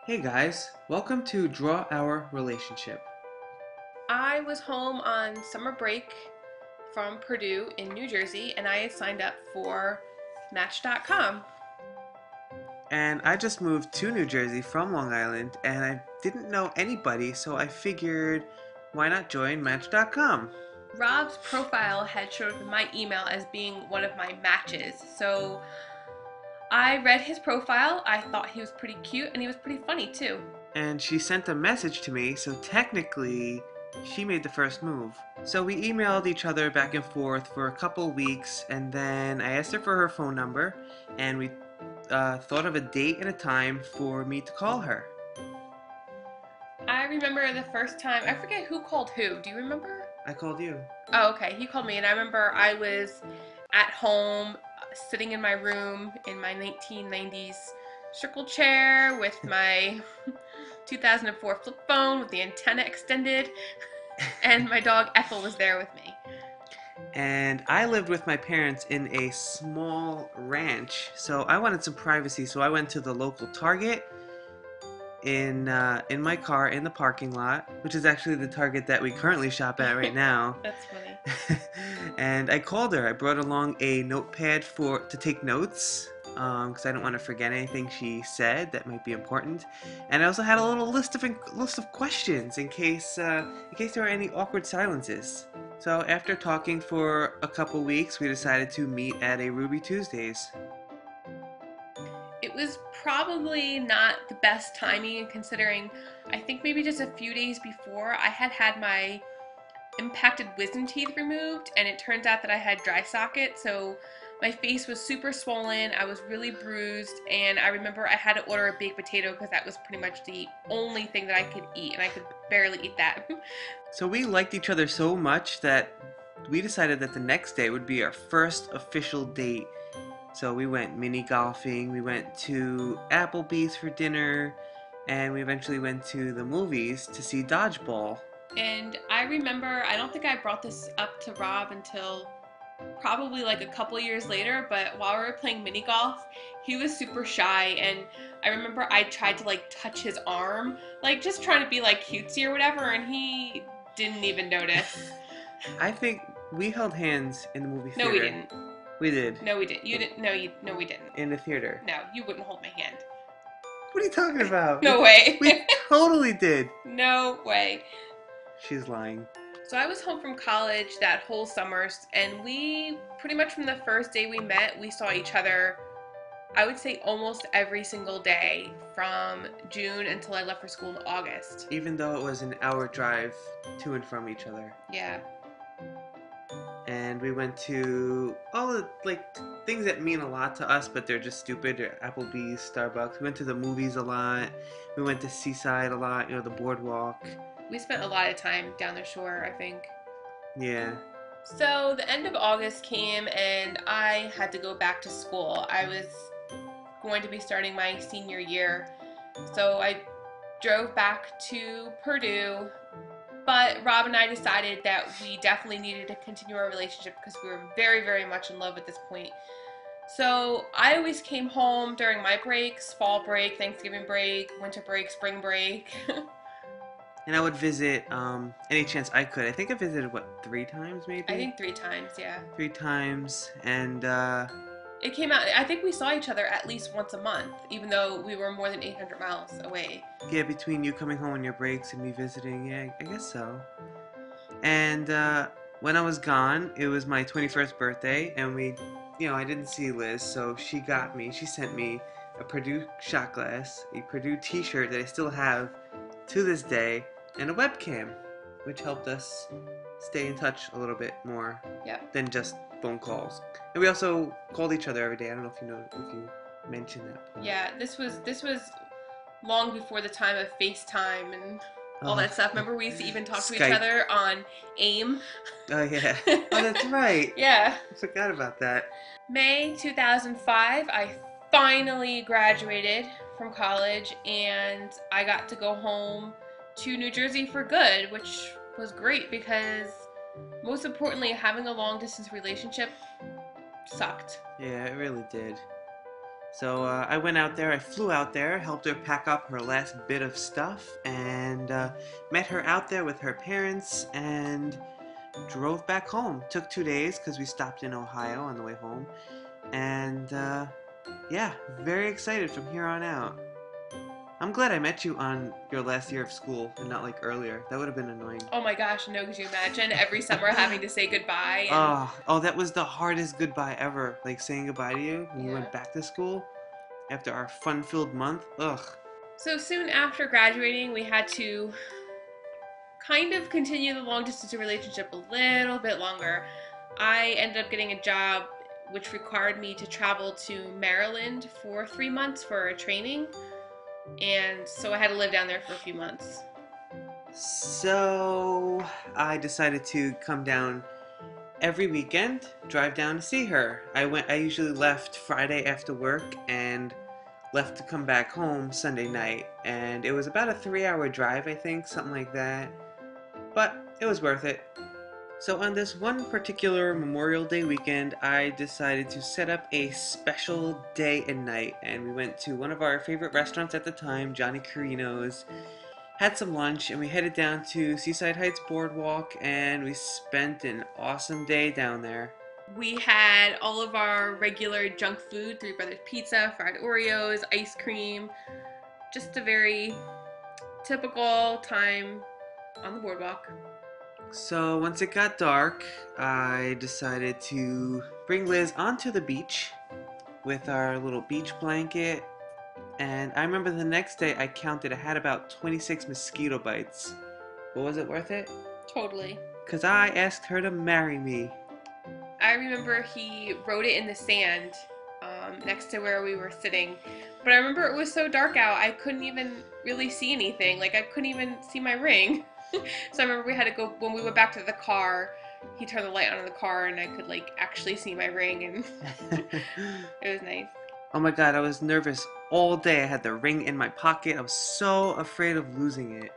Hey guys, welcome to Draw Our Relationship. I was home on summer break from Purdue in New Jersey and I had signed up for Match.com. And I just moved to New Jersey from Long Island and I didn't know anybody, so I figured why not join Match.com? Rob's profile had showed up in my email as being one of my matches, so I read his profile. I thought he was pretty cute and he was pretty funny too. And she sent a message to me, so technically she made the first move. So we emailed each other back and forth for a couple weeks and then I asked her for her phone number and we thought of a date and a time for me to call her. I remember the first time, I forget who called who. Do you remember? I called you. Oh, okay. He called me, and I remember I was at home, sitting in my room in my 1990s circle chair with my 2004 flip phone with the antenna extended, and my dog Ethel was there with me. And I lived with my parents in a small ranch, so I wanted some privacy. So I went to the local Target in my car in the parking lot, which is actually the Target that we currently shop at right now. That's funny. And I called her. I brought along a notepad to take notes because I didn't want to forget anything she said that might be important. And I also had a little list of questions in case there were any awkward silences. So after talking for a couple weeks, we decided to meet at a Ruby Tuesdays. It was probably not the best timing, considering I think maybe just a few days before I had had my impacted wisdom teeth removed, and it turns out that I had dry socket, so my face was super swollen. I was really bruised, and I remember I had to order a baked potato because that was pretty much the only thing that I could eat, and I could barely eat that. So we liked each other so much that we decided that the next day would be our first official date. So we went mini golfing, we went to Applebee's for dinner, and we eventually went to the movies to see Dodgeball. And I remember, I don't think I brought this up to Rob until probably like a couple years later, but while we were playing mini golf, he was super shy, and I remember I tried to like touch his arm, like just trying to be like cutesy or whatever, and he didn't even notice. I think we held hands in the movie No, we theater. didn't. We did. No, we didn't. You didn't. No, we didn't. In the theater. No, you wouldn't hold my hand. What are you talking about? No way. We totally did. No way. She's lying. So I was home from college that whole summer, and we pretty much from the first day we met, we saw each other, I would say almost every single day from June until I left for school in August. Even though it was an hour drive to and from each other. Yeah. And we went to all the things that mean a lot to us, but they're just stupid. Applebee's, Starbucks. We went to the movies a lot. We went to Seaside a lot. The boardwalk. We spent a lot of time down the shore, I think. Yeah. So the end of August came and I had to go back to school. I was going to be starting my senior year. So I drove back to Purdue, but Rob and I decided that we definitely needed to continue our relationship because we were very, very much in love at this point. So I always came home during my breaks, fall break, Thanksgiving break, winter break, spring break. And I would visit any chance I could. I think I visited, 3 times maybe? I think 3 times, yeah. 3 times, and It came out, I think we saw each other at least once a month, even though we were more than 800 miles away. yeah, between you coming home on your breaks and me visiting, yeah, I guess so. And when I was gone, it was my 21st birthday, and I didn't see Liz, so she sent me a Purdue shot glass, a Purdue t-shirt that I still have to this day, and a webcam, which helped us stay in touch a little bit more than just phone calls. And we also called each other every day. I don't know if you mentioned that part. Yeah, this was long before the time of FaceTime and all that stuff. Remember we used to even talk to each Skype. other on AIM? Oh yeah. Oh, that's right. Yeah. I forgot about that. May 2005, I finally graduated from college and I got to go home to New Jersey for good, which was great because most importantly, having a long distance relationship sucked. Yeah, it really did. So I went out there, I flew out there, helped her pack up her last bit of stuff, and met her out there with her parents, and drove back home. Took 2 days because we stopped in Ohio on the way home. And yeah, very excited from here on out. I'm glad I met you on your last year of school and not like earlier. That would have been annoying. Oh my gosh, no, could you imagine every summer having to say goodbye? And Oh, that was the hardest goodbye ever. Like saying goodbye to you when you yeah. went back to school after our fun-filled month. Ugh. So soon after graduating, we had to kind of continue the long distance relationship a little bit longer. I ended up getting a job which required me to travel to Maryland for 3 months for a training, and so I had to live down there for a few months. So I decided to come down every weekend, drive down to see her. I usually left Friday after work and left to come back home Sunday night, and it was about a 3-hour drive, I think, something like that. But it was worth it. So on this one particular Memorial Day weekend, I decided to set up a special day and night, and we went to one of our favorite restaurants at the time, Johnny Carino's, had some lunch, and we headed down to Seaside Heights Boardwalk, and we spent an awesome day down there. We had all of our regular junk food, Three Brothers Pizza, fried Oreos, ice cream, just a very typical time on the boardwalk. So once it got dark, I decided to bring Liz onto the beach with our little beach blanket. And I remember the next day I counted, I had about 26 mosquito bites. But was it worth it? Totally. Because I asked her to marry me. I remember he wrote it in the sand next to where we were sitting. But I remember it was so dark out, I couldn't even really see anything. Like, I couldn't even see my ring. So I remember we had to go, when we went back to the car, he turned the light on in the car and I could like actually see my ring, and it was nice. Oh my god, I was nervous all day. I had the ring in my pocket. I was so afraid of losing it.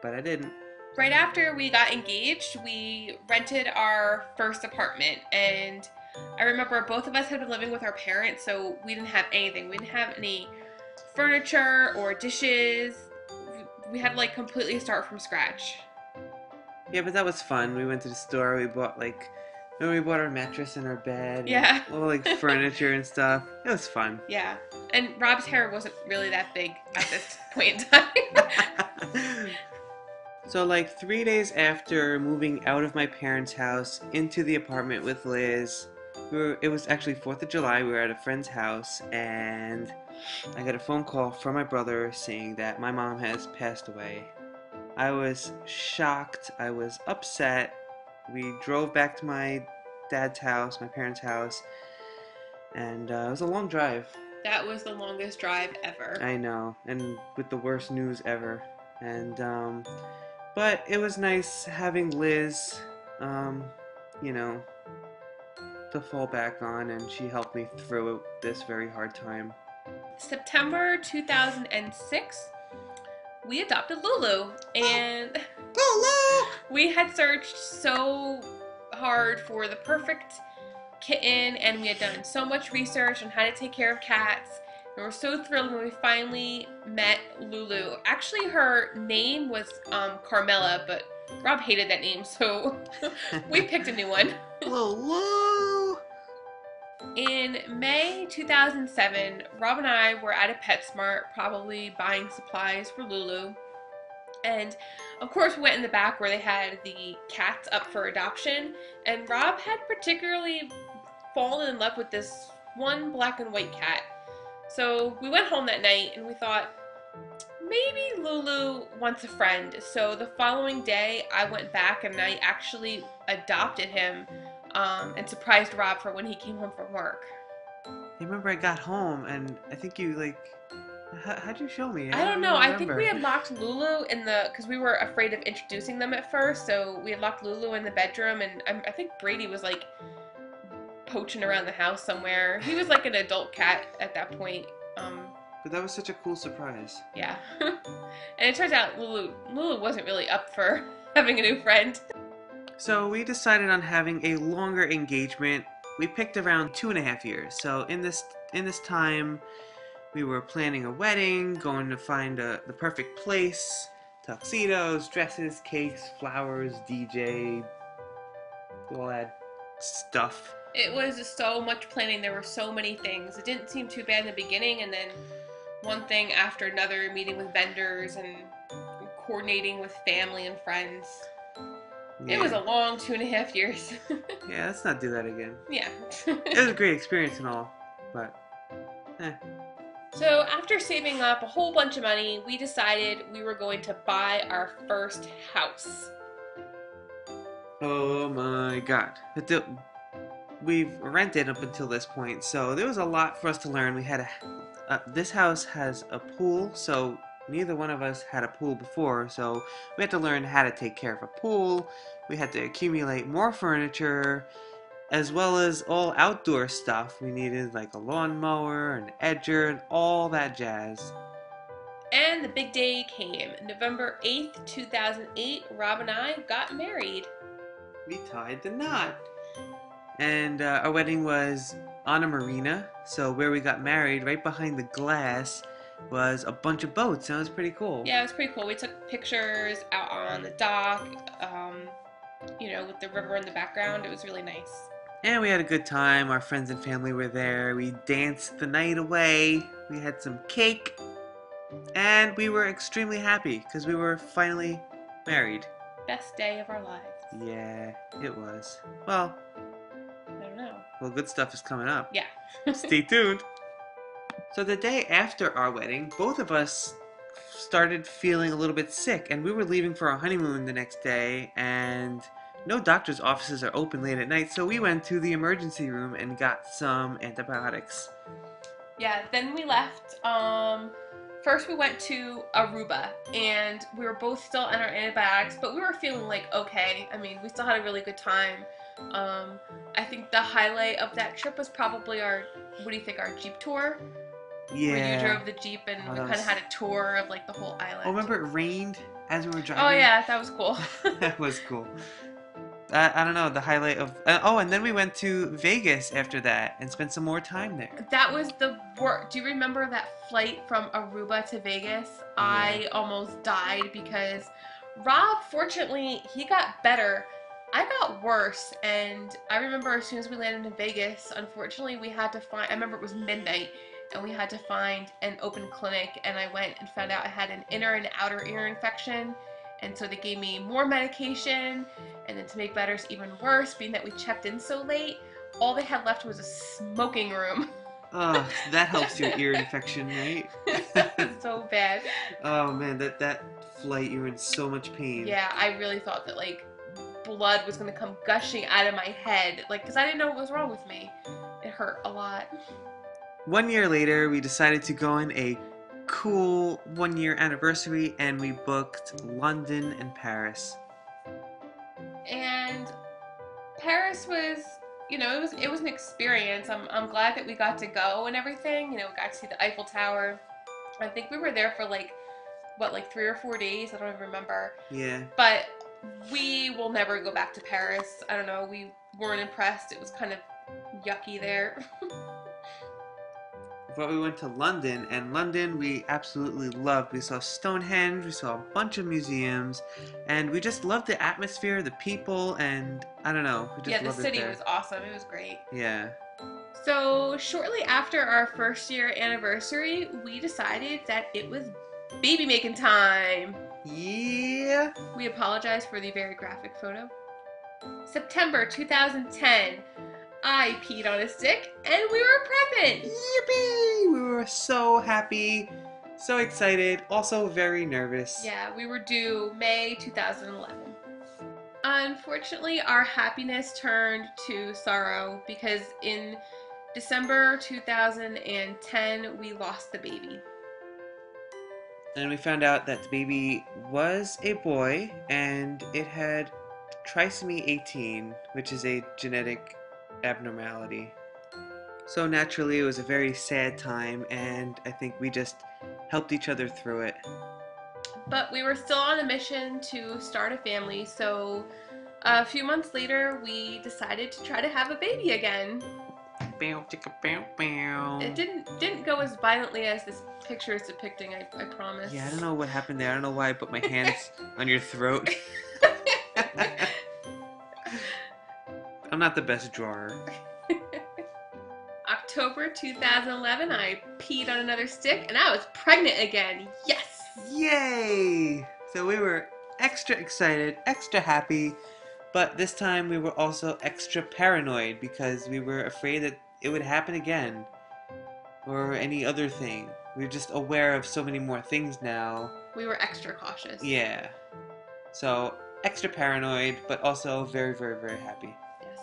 But I didn't. Right after we got engaged, we rented our first apartment, and I remember both of us had been living with our parents, so we didn't have anything. We didn't have any furniture or dishes. We had to like completely start from scratch. Yeah, but that was fun. We went to the store, we bought we bought our mattress and our bed. Yeah. And all like furniture and stuff. It was fun. Yeah. And Rob's hair wasn't really that big at this point in time. So like 3 days after moving out of my parents' house into the apartment with Liz, it was actually 4th of July, we were at a friend's house, and I got a phone call from my brother saying that my mom has passed away. I was shocked, I was upset. We drove back to my dad's house, my parents' house, and it was a long drive. That was the longest drive ever. I know, and with the worst news ever. And but it was nice having Liz, you know, to fall back on, and she helped me through this very hard time. September 2006, we adopted Lulu, and Lulu! we had searched so hard for the perfect kitten, and we had done so much research on how to take care of cats, and we're so thrilled when we finally met Lulu. Actually, her name was Carmela, but Rob hated that name, so we picked a new one. Lulu! In May 2007, Rob and I were at a PetSmart, probably buying supplies for Lulu. And of course we went in the back where they had the cats up for adoption, and Rob had particularly fallen in love with this one black and white cat. So we went home that night and we thought, maybe Lulu wants a friend. So the following day I went back and I actually adopted him and surprised Rob for when he came home from work. I remember I got home and I think you like, how'd you show me? I don't know. I think remember. we had locked Lulu in the, because we were afraid of introducing them at first, so we had locked Lulu in the bedroom, and I think Brady was like poaching around the house somewhere. He was like an adult cat at that point. But that was such a cool surprise. Yeah. And it turns out Lulu wasn't really up for having a new friend. So we decided on having a longer engagement. We picked around 2.5 years. So in this in this time, we were planning a wedding, going to find the perfect place, tuxedos, dresses, cakes, flowers, DJ, all that stuff. It was so much planning. There were so many things. It didn't seem too bad in the beginning, and then one thing after another, meeting with vendors and coordinating with family and friends. Yeah. It was a long 2.5 years. Yeah, let's not do that again. Yeah. It was a great experience and all, but So after saving up a whole bunch of money, we decided we were going to buy our first house. oh my god. But we've rented up until this point, so there was a lot for us to learn. We had this house has a pool, so neither one of us had a pool before, so we had to learn how to take care of a pool. We had to accumulate more furniture, as well as all outdoor stuff. We needed like a lawnmower, an edger, and all that jazz. And the big day came. November 8th, 2008, Rob and I got married. We tied the knot. And our wedding was on a marina, so where we got married, right behind the glass, was a bunch of boats. That was pretty cool. Yeah, it was pretty cool. We took pictures out on the dock, with the river in the background. It was really nice. And we had a good time. Our friends and family were there. We danced the night away. We had some cake. And we were extremely happy because we were finally married. Best day of our lives. Yeah, it was. Well, I don't know. Well, good stuff is coming up. Yeah. Stay tuned. So the day after our wedding, both of us started feeling a little bit sick, and we were leaving for our honeymoon the next day, and no doctor's offices are open late at night, so we went to the emergency room and got some antibiotics. Yeah, then we left. First we went to Aruba, and we were both still on our antibiotics, but we were feeling like okay. I mean, we still had a really good time. I think the highlight of that trip was probably our Jeep tour? Yeah. Where you drove the Jeep and we kind of had a tour of like the whole island. Oh, remember it rained as we were driving? Oh yeah, that was cool. That was cool. I don't know, the highlight of... and then we went to Vegas after that and spent some more time there. That was the worst. Do you remember that flight from Aruba to Vegas? Yeah. I almost died because Rob, fortunately, he got better. I got worse, and I remember as soon as we landed in Vegas, unfortunately, we had to find... I remember it was midnight, and we had to find an open clinic, and I went and found out I had an inner and outer ear infection. And so they gave me more medication, and then to make matters even worse, being that we checked in so late, all they had left was a smoking room. Oh, that helps your ear infection, right? So bad. Oh man, that flight, you were in so much pain. Yeah, I really thought that like blood was gonna come gushing out of my head, like, because I didn't know what was wrong with me. It hurt a lot. 1 year later, we decided to go on a cool 1 year anniversary, and we booked London and Paris. And Paris was, it was an experience. I'm glad that we got to go and everything. We got to see the Eiffel Tower. I think we were there for like 3 or 4 days. I don't even remember. Yeah. But we will never go back to Paris. I don't know. We weren't impressed. It was kind of yucky there. But we went to London, and London we absolutely loved. We saw Stonehenge, we saw a bunch of museums, and we just loved the atmosphere, the people, and I don't know. We just the loved city it there. was awesome. It was great. Yeah. So shortly after our first year anniversary, we decided that it was baby making time. Yeah. We apologize for the very graphic photo. September 2010. I peed on a stick, and we were pregnant! Yippee! We were so happy, so excited, also very nervous. Yeah, we were due May 2011. Unfortunately, our happiness turned to sorrow because in December 2010, we lost the baby. And we found out that the baby was a boy, and it had trisomy 18, which is a genetic abnormality. So naturally it was a very sad time, and I think we just helped each other through it. But we were still on a mission to start a family, so a few months later we decided to try to have a baby again. It didn't go as violently as this picture is depicting, I promise. Yeah, I don't know what happened there. I don't know why I put my hands on your throat. I'm not the best drawer. October 2011, I peed on another stick and I was pregnant again. Yes! Yay! So we were extra excited, extra happy, but this time we were also extra paranoid because we were afraid that it would happen again. Or any other thing. We're just aware of so many more things now. We were extra cautious. Yeah. So, extra paranoid, but also very, very, very happy. Yes.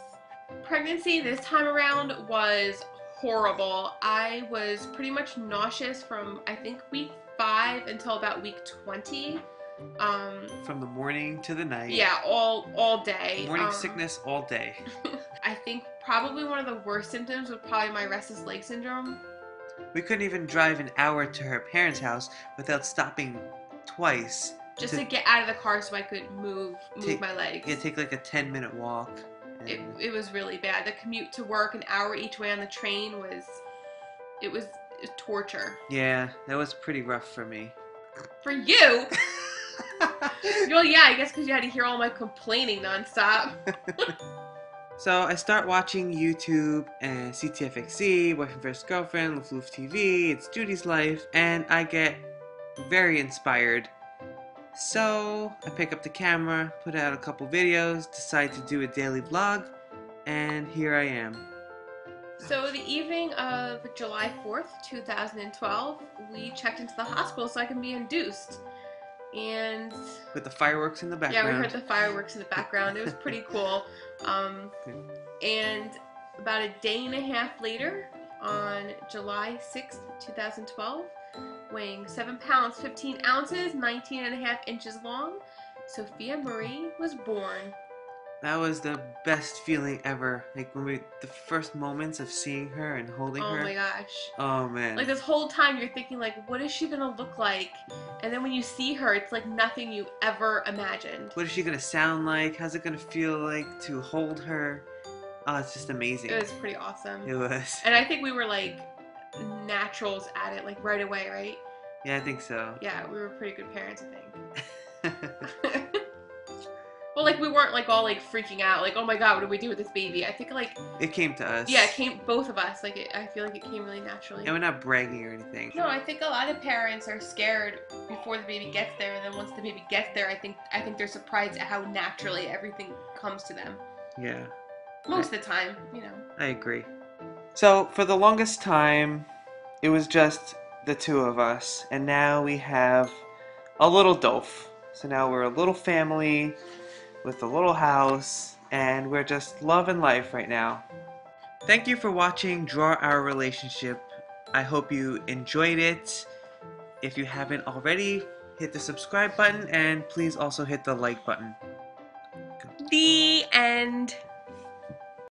Pregnancy this time around was horrible. I was pretty much nauseous from, I think, week 5 until about week 20. From the morning to the night. Yeah, all day. Morning sickness all day. I think probably one of the worst symptoms was probably my restless leg syndrome. We couldn't even drive an hour to her parents' house without stopping twice. Just to get out of the car so I could move my legs. Yeah, take like a 10-minute walk. It was really bad. The commute to work, an hour each way on the train, was torture. Yeah, that was pretty rough for me. For you? Well, yeah, I guess because you had to hear all my complaining nonstop. So I start watching YouTube and CTFXC, Boyfriend vs. Girlfriend, Lafloof TV, It's Judy's Life, and I get very inspired. So I pick up the camera, put out a couple videos, decide to do a daily vlog, and here I am. So the evening of July 4th, 2012, we checked into the hospital so I can be induced. And with the fireworks in the background. Yeah, we heard the fireworks in the background. It was pretty cool. And about a day and a half later, on July 6th, 2012, weighing 7 pounds, 15 ounces, 19 and a half inches long, Sophia Marie was born. That was the best feeling ever. Like the first moments of seeing her and holding her. Oh my gosh. Oh man. Like this whole time you're thinking like, what is she gonna look like? And then when you see her, it's like nothing you ever imagined. What is she gonna sound like? How's it gonna feel like to hold her? Oh, it's just amazing. It was pretty awesome. It was. And I think we were like naturals at it, like right away, right? Yeah, I think so. Yeah, we were pretty good parents, I think. Well, like we weren't like all like freaking out, like, oh my god, what do we do with this baby? I think like it came to us. Yeah, it came both of us. Like I feel like it came really naturally. And we're not bragging or anything. No, I think a lot of parents are scared before the baby gets there, and then once the baby gets there, I think they're surprised at how naturally everything comes to them. Yeah. Most of the time, you know. I agree. So for the longest time, it was just the two of us, and now we have a little Dolph. So now we're a little family with a little house, and we're just loving life right now. Thank you for watching Draw Our Relationship. I hope you enjoyed it. If you haven't already, hit the subscribe button, and please also hit the like button. The end.